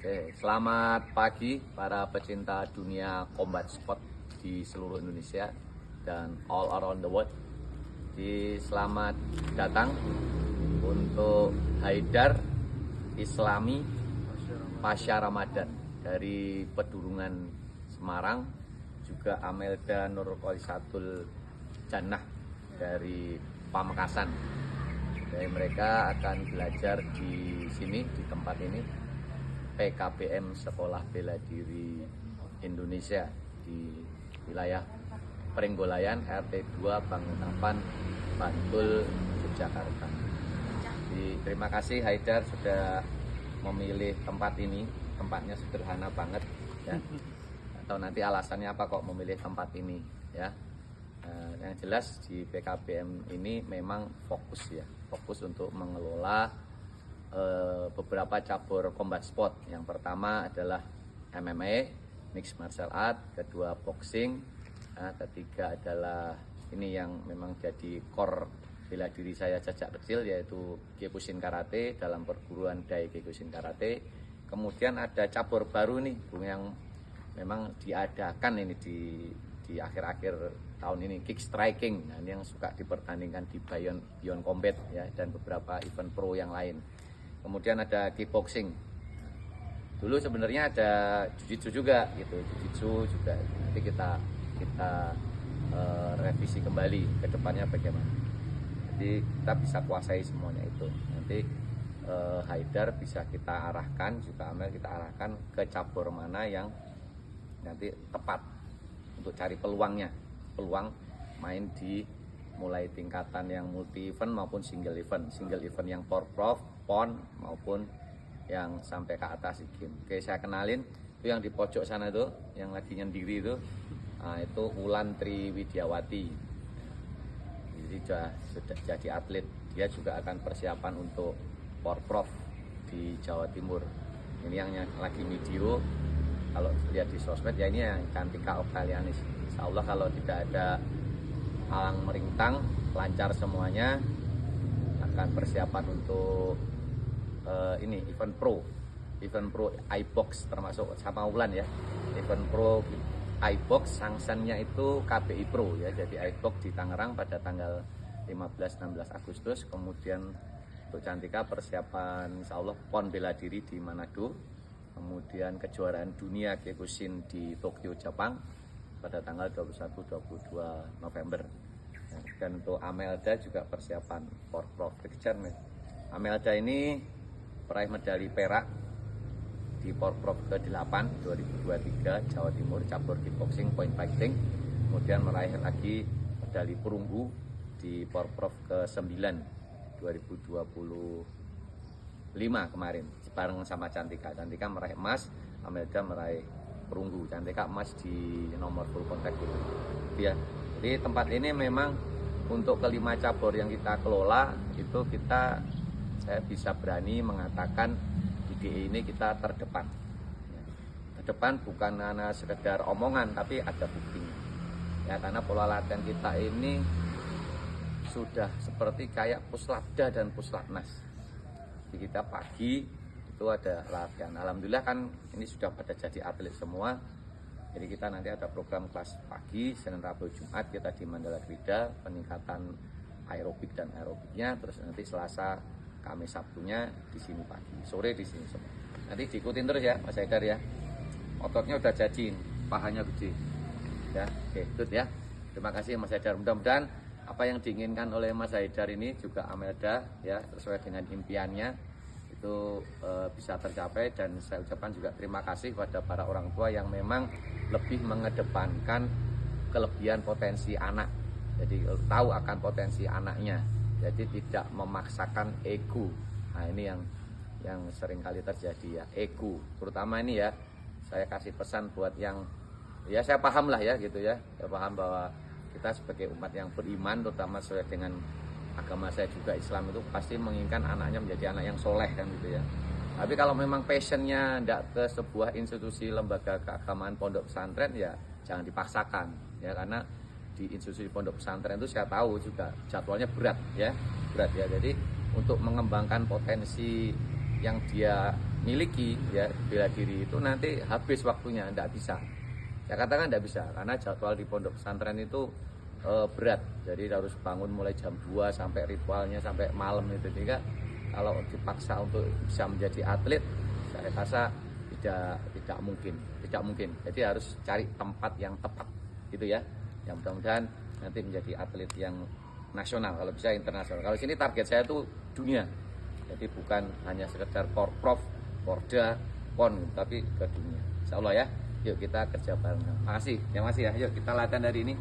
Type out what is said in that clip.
Oke, selamat pagi para pecinta dunia combat sport di seluruh Indonesia dan all around the world. Selamat datang untuk Haidar Islami Pasca Ramadan dari Pedurungan Semarang, juga Amelda Nurqolisatul Jannah dari Pamekasan. Jadi mereka akan belajar di sini, di tempat ini, PKBM Sekolah Bela Diri Indonesia di wilayah Pringgolayan RT 2 Bangunapan, Bantul, Yogyakarta. Jadi, terima kasih Haidar sudah memilih tempat ini. Tempatnya sederhana banget ya. Atau nanti alasannya apa kok memilih tempat ini ya. Yang jelas di PKBM ini memang fokus untuk mengelola beberapa cabur combat sport. Yang pertama adalah MMA, mixed martial art, kedua boxing, ketiga adalah ini yang memang jadi core bela diri saya sejak kecil, yaitu Kyokushin Karate dalam perguruan Dai Kyokushin Karate. Kemudian ada cabur baru nih yang memang diadakan ini di akhir-akhir tahun ini, kick striking. Nah, ini yang suka dipertandingkan di Beyond Combat ya, dan beberapa event pro yang lain. Kemudian ada kickboxing. Dulu sebenarnya ada jiu-jitsu juga gitu, jiu-jitsu juga. Nanti kita revisi kembali ke depannya bagaimana. Jadi kita bisa kuasai semuanya itu. Nanti Haidar bisa kita arahkan, juga Amel kita arahkan ke cabur mana yang nanti tepat untuk cari peluang main di mulai tingkatan yang multi event maupun single event yang porprov, pon maupun yang sampai ke atas SEA Games. Oke, saya kenalin itu yang di pojok sana tuh, yang lagi nyendiri itu, itu Wulan Triwidiawati. Jadi sudah jadi atlet. Dia juga akan persiapan untuk porprov di Jawa Timur. Ini yang lagi video. Kalau lihat di sosmed ya, ini yang Cantika Oktalianis. Insya Allah kalau tidak ada halang merintang, lancar semuanya, akan persiapan untuk ini event pro iBox, termasuk sama Wulan ya. Event pro iBox sanksinya itu KBI Pro ya. Jadi iBox di Tangerang pada tanggal 15-16 Agustus. Kemudian untuk Cantika persiapan insya Allah PON bela diri di Manado. Kemudian kejuaraan dunia Kyokushin di Tokyo, Jepang pada tanggal 21-22 November. Dan untuk Amelda juga persiapan porprov Picture. Amelda ini peraih medali perak di porprov ke-8 2023 Jawa Timur cabur kickboxing point fighting. Kemudian meraih lagi medali perunggu di porprov ke-9 2025 kemarin bareng sama Cantika. Cantika meraih emas, Amelda meraih perunggu. Cantika emas di nomor full contact gitu. Ya. Jadi tempat ini memang untuk kelima cabur yang kita kelola itu saya bisa berani mengatakan di DE ini kita terdepan. Terdepan bukan hanya sekedar omongan, tapi ada buktinya. Ya, karena pola latihan kita ini sudah seperti kayak puslatda dan puslatnas. Jadi kita pagi itu ada latihan. Alhamdulillah kan ini sudah pada jadi atlet semua. Jadi kita nanti ada program kelas pagi, Senin, Rabu, Jumat kita di Mandala Krida, peningkatan aerobik dan aerobiknya. Terus nanti Selasa, Kamis, Sabtunya di sini pagi, sore di sini semua. Nanti diikutin terus ya Mas Haidar ya. Ototnya udah jajin, pahanya gede. Ya, oke, good ya. Terima kasih Mas Haidar. Mudah-mudahan apa yang diinginkan oleh Mas Haidar ini juga Amelda ya, sesuai dengan impiannya itu bisa tercapai. Dan saya ucapkan juga terima kasih kepada para orang tua yang memang lebih mengedepankan kelebihan potensi anak. Jadi tahu akan potensi anaknya, jadi tidak memaksakan ego. Nah ini yang sering kali terjadi ya, ego. Terutama ini ya, saya kasih pesan buat yang ya, saya paham lah ya gitu ya, saya paham bahwa kita sebagai umat yang beriman, terutama sesuai dengan agama saya juga Islam, itu pasti menginginkan anaknya menjadi anak yang soleh kan gitu ya. Tapi kalau memang passionnya tidak ke sebuah institusi lembaga keagamaan pondok pesantren ya jangan dipaksakan ya, karena di institusi pondok pesantren itu saya tahu juga jadwalnya berat ya. Jadi untuk mengembangkan potensi yang dia miliki ya bela diri itu nanti habis waktunya, tidak bisa. Saya katakan tidak bisa karena jadwal di pondok pesantren itu berat. Jadi harus bangun mulai jam 2 sampai ritualnya sampai malam itu. Jadi kalau dipaksa untuk bisa menjadi atlet, saya rasa tidak mungkin. Jadi harus cari tempat yang tepat gitu ya. Yang mudah-mudahan nanti menjadi atlet yang nasional, kalau bisa internasional. Kalau sini target saya tuh dunia. Jadi bukan hanya sekedar Porprov, Porda, PON, tapi ke dunia. Insya Allah ya. Yuk kita kerja bareng. Makasih ya Mas ya. Yuk kita latihan dari ini.